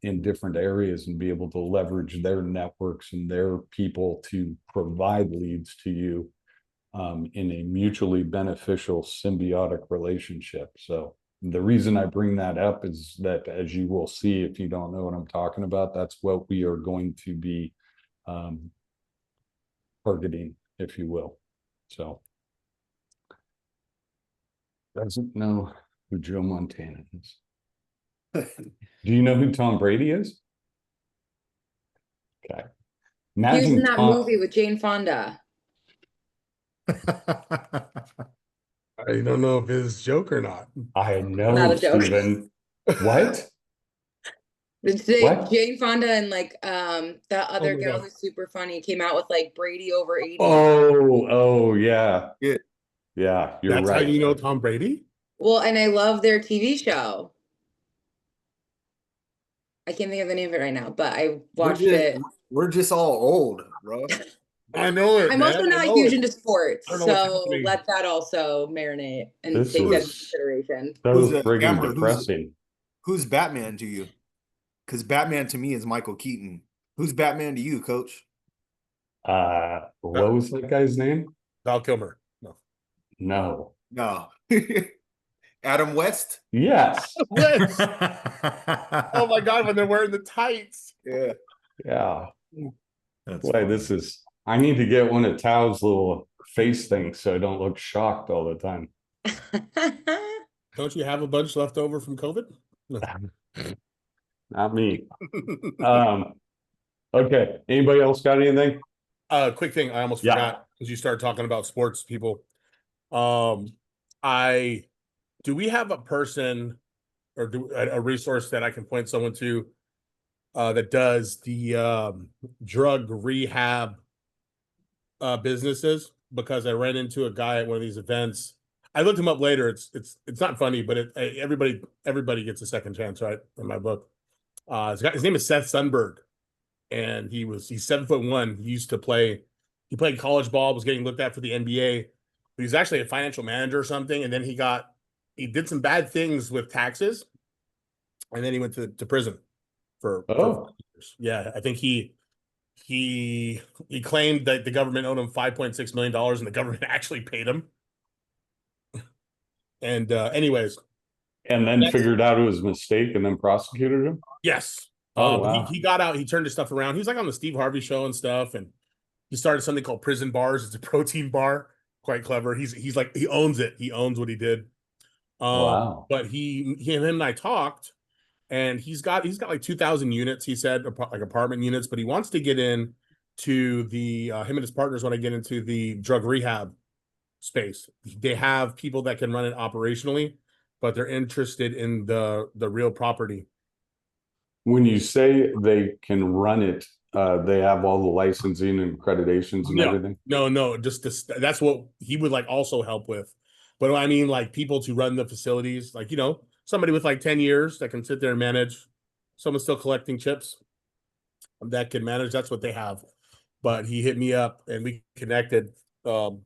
in different areas, and be able to leverage their networks and their people to provide leads to you in a mutually beneficial symbiotic relationship. So the reason I bring that up is that, as you will see, if you don't know what I'm talking about, that's what we are going to be targeting, if you will. So doesn't know who Joe Montana is. Do you know who Tom Brady is? Okay. He was Imagine in that Tom. movie with Jane Fonda. I don't know if it's a joke or not. I know, Not a joke. Steven. What? What? Jane Fonda and like that other my gal God. who's super funny came out with like Brady over 80. Oh, yeah. Yeah. Yeah, you're That's right. how you know Tom Brady? Well, and I love their TV show. I can't think of the name of it right now, but I watched it. We're just all old, bro. I know it. I'm man. also I not know huge it. into sports, I don't know what's so happening. let that also marinate and This take that into is consideration. so Who's friggin' Amber, depressing. Who's Batman to you? Because Batman to me is Michael Keaton. Who's Batman to you, Coach? What was that guy's name? Val Kilmer. No. No. No. Adam West? Yes. West. Oh my God, when they're wearing the tights. Yeah. Yeah. That's Boy, funny. this is, I need to get one of Tao's little face thing so I don't look shocked all the time. Don't you have a bunch left over from COVID? Not me. Okay. Anybody else got anything? Quick thing, I almost Yeah. forgot because you started talking about sports people. Do we have a person or a resource that I can point someone to that does the drug rehab businesses? Because I ran into a guy at one of these events. I looked him up later. It's not funny, but everybody gets a second chance, right? In my book. His name is Seth Sundberg, and he's 7'1". He played college ball, was getting looked at for the NBA. He was actually a financial manager or something, and then he did some bad things with taxes, and then he went to prison for 5 years. Yeah, I think he claimed that the government owed him $5.6 million, and the government actually paid him. And anyways, and then figured out it was a mistake and then prosecuted him. Yes. Wow. He got out. He turned his stuff around. He was like on the Steve Harvey show and stuff, and he started something called Prison Bars. It's a protein bar. Quite clever. He's like, he owns it. He owns what he did. Wow. But him and I talked, and he's got like 2,000 units. He said like apartment units, but he wants to get in to the him and his partners want to get into the drug rehab space. They have people that can run it operationally, but they're interested in the real property. When you say they can run it, they have all the licensing and accreditations and everything? No, just that's what he would like also help with. But I mean, like people to run the facilities, like, somebody with like 10 years that can sit there and manage. Someone still collecting chips that can manage. That's what they have. But he hit me up and we connected. Sorry,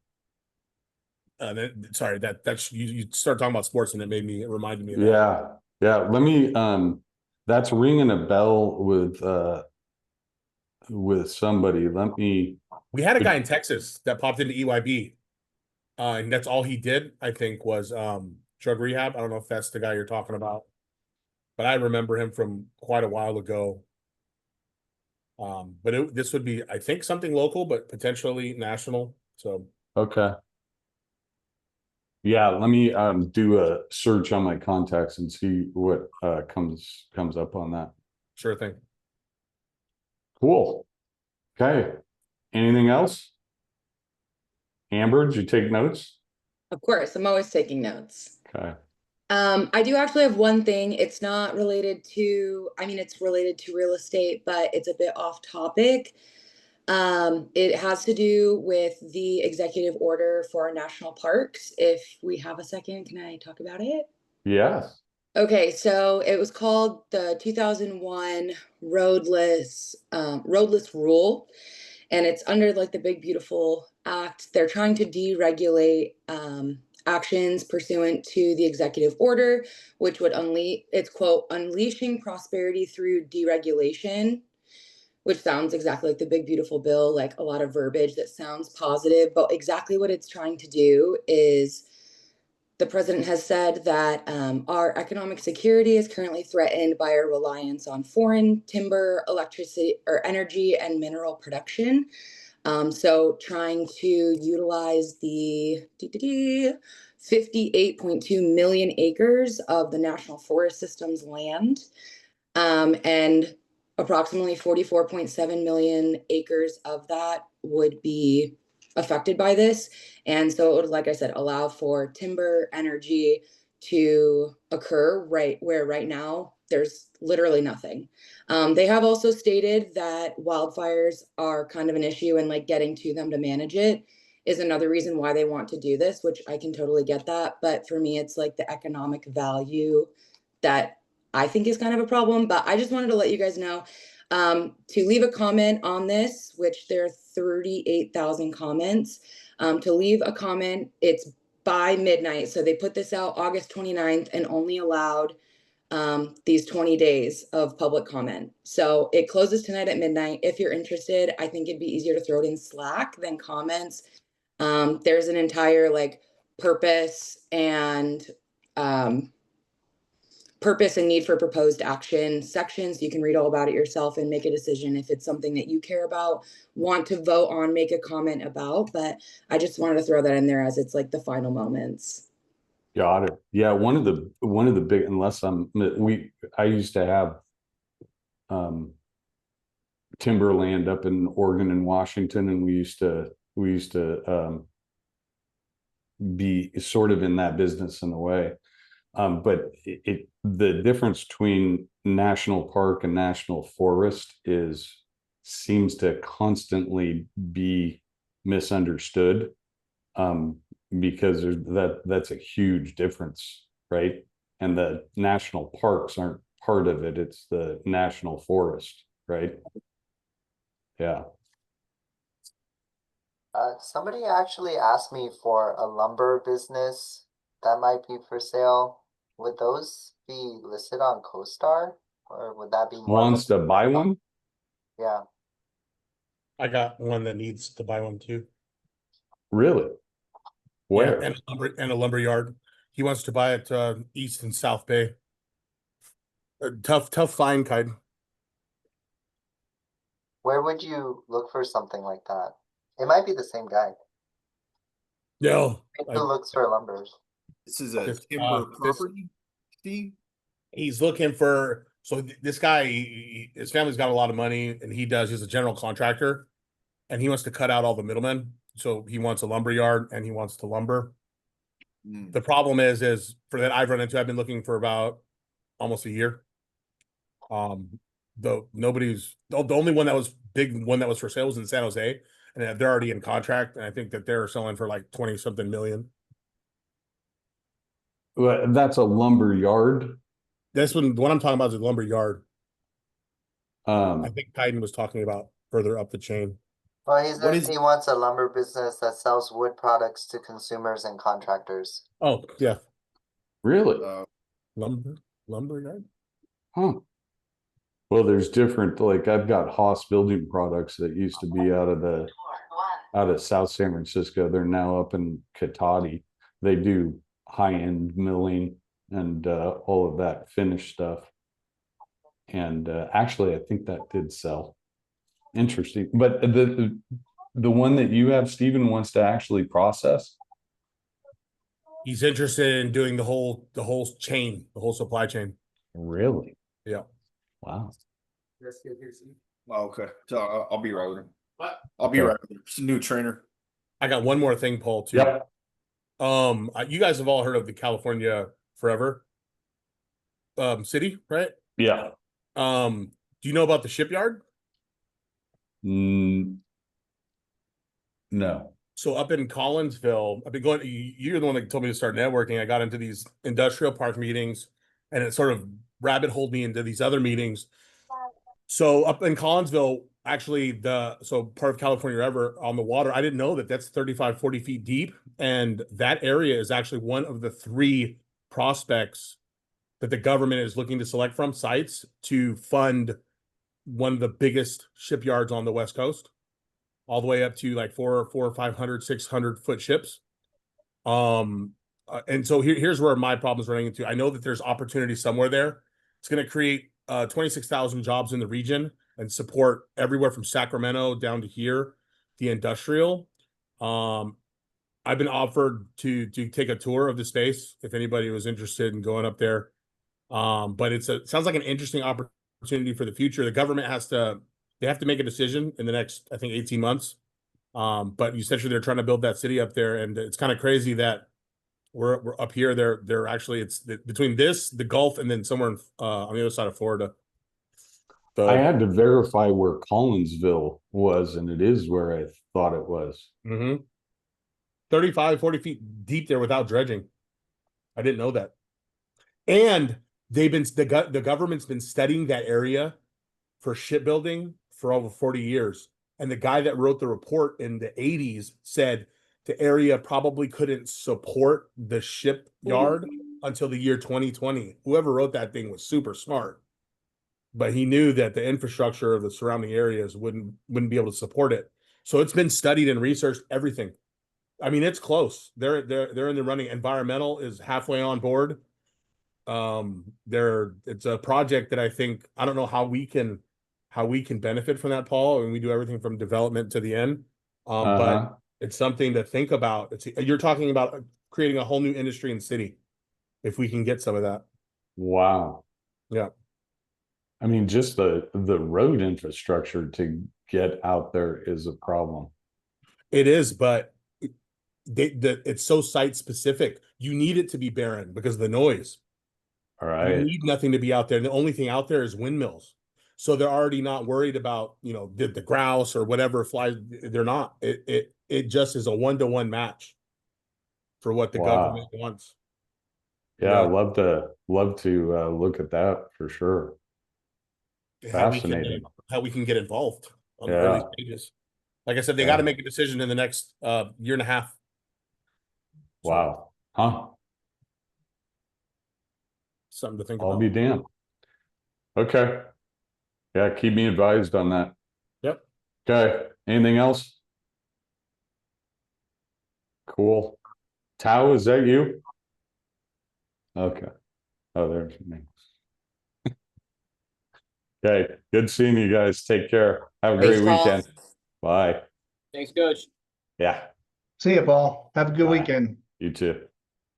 that's you start talking about sports and it reminded me of that. Yeah. Let me, that's ringing a bell with somebody. We had a guy in Texas that popped into EYB. And that's all he did, I think, was drug rehab. I don't know if that's the guy you're talking about, but I remember him from quite a while ago. But this would be, I think, something local, but potentially national. So Okay. Yeah, let me do a search on my contacts and see what comes up on that. Sure thing. Cool. Okay. Anything else? Amber, did you take notes? Of course, I'm always taking notes. Okay. I do actually have one thing. It's not related to, it's related to real estate, but it's a bit off topic. It has to do with the executive order for our national parks. If we have a second, can I talk about it? Yes. Okay, so it was called the 2001 roadless rule, and it's under like the Big Beautiful Act. They're trying to deregulate actions pursuant to the executive order, which would it's quote, unleashing prosperity through deregulation, which sounds exactly like the Big Beautiful Bill, like a lot of verbiage that sounds positive, but exactly what it's trying to do is the president has said that our economic security is currently threatened by our reliance on foreign timber, electricity, or energy and mineral production. So trying to utilize the 58.2 million acres of the National Forest System's land, and approximately 44.7 million acres of that would be affected by this. And so it would, like I said, allow for timber energy to occur right now there's literally nothing. They have also stated that wildfires are kind of an issue, and like getting to them to manage it is another reason why they want to do this, which I can totally get that. But for me, it's like the economic value that I think is kind of a problem. But I just wanted to let you guys know to leave a comment on this, which there are 38,000 comments. To leave a comment, it's by midnight. So they put this out August 29th and only allowed these 20 days of public comment. So it closes tonight at midnight. If you're interested, I think it'd be easier to throw it in Slack than comments. There's an entire like purpose and purpose and need for proposed action sections. You can read all about it yourself and make a decision if it's something that you care about, want to vote on, make a comment about. But I just wanted to throw that in there as it's like the final moments. Got it. Yeah, one of the big, I used to have timberland up in Oregon and Washington, and we used to be sort of in that business in a way. But the difference between national park and national forest seems to constantly be misunderstood, because that's a huge difference, right? And the national parks aren't part of it. It's the national forest, right? Yeah. Somebody actually asked me for a lumber business that might be for sale. Would those be listed on CoStar, or would that be more? Wants to buy one? Yeah. I got one that needs to buy one too. Really? Where? Yeah, and a lumber yard. He wants to buy it East and South Bay. Tough find, kind. Where would you look for something like that? It might be the same guy. No. Who looks for lumbers? This is a timber property, Steve? He's looking for, this guy, his family's got a lot of money, and he's a general contractor, and he wants to cut out all the middlemen. So he wants a lumber yard and he wants to lumber. The problem is for that I've run into, I've been looking for about almost a year. The only one that was big, one that was for sale was in San Jose, and they're already in contract, and I think that they're selling for like 20 something million. Well, that's a lumber yard. This one, the one I'm talking about is a lumber yard. I think Titan was talking about further up the chain. Well, he wants a lumber business that sells wood products to consumers and contractors. Oh, yeah. Really? Lumber yard? Huh. Well, there's different, like I've got Haas Building Products that used to be out of South San Francisco. They're now up in Katati. They do high-end milling and all of that finished stuff. And actually, I think that did sell. Interesting. But the one that you have, Stephen, wants to actually process? He's interested in doing the whole chain, the whole supply chain. Really? Yeah. Wow. Oh, okay. So I'll be right with him. I'll be right with him. It's a new trainer. I got one more thing, Paul, too. Yep. You guys have all heard of the California Forever city, right? Yeah. Do you know about the shipyard? No. So up in Collinsville, I've been going, you're the one that told me to start networking. I got into these industrial park meetings, and it sort of rabbit holed me into these other meetings. So up in Collinsville, actually so part of California River on the water, I didn't know that that's 35, 40 feet deep. And that area is actually one of the 3 prospects that the government is looking to select from sites to fund one of the biggest shipyards on the West Coast, all the way up to like 400 or 500, 600 foot ships. And so here's where my problem is running into. I know that there's opportunity somewhere there. It's going to create 26,000 jobs in the region and support everywhere from Sacramento down to here, the industrial. I've been offered to take a tour of the space if anybody was interested in going up there. But it sounds like an interesting opportunity for the future. The government they have to make a decision in the next, I think, 18 months. But essentially they're trying to build that city up there, and it's kind of crazy that we're up here. They're actually, between the Gulf, and then somewhere on the other side of Florida. I had to verify where Collinsville was, and it is where I thought it was. 35, 40 feet deep there without dredging. I didn't know that. And the government's been studying that area for shipbuilding for over 40 years. And the guy that wrote the report in the 80s said the area probably couldn't support the shipyard until the year 2020. Whoever wrote that thing was super smart. But he knew that the infrastructure of the surrounding areas wouldn't be able to support it. So it's been studied and researched, everything. I mean, it's close. They're in the running. Environmental is halfway on board. It's a project that I think, I don't know how we can benefit from that, Paul, and we do everything from development to the end. But it's something to think about. You're talking about creating a whole new industry in city, if we can get some of that. Wow. Yeah. I mean, just the road infrastructure to get out there is a problem. It is, but it's so site specific. You need it to be barren because of the noise. All You right. need nothing to be out there. The only thing out there is windmills. So they're already not worried about, the grouse or whatever flies. They're not. It just is a 1-to-1 match for what the government wants. Yeah, I'd love to look at that for sure. Fascinating. How we can get involved on the Yeah. early stages. Like I said, they got to make a decision in the next year and a half. Wow. Huh. Something to think I'll about. be damned. Okay. Yeah, keep me advised on that. Yep. Okay. Anything else? Cool. Tao, is that you? Okay. Oh, there's me. Okay. Good seeing you guys. Take care. Have a Thanks, great Paul. weekend. Bye. Thanks, Coach. Yeah. See you, Paul. Have a good Bye. weekend. You too.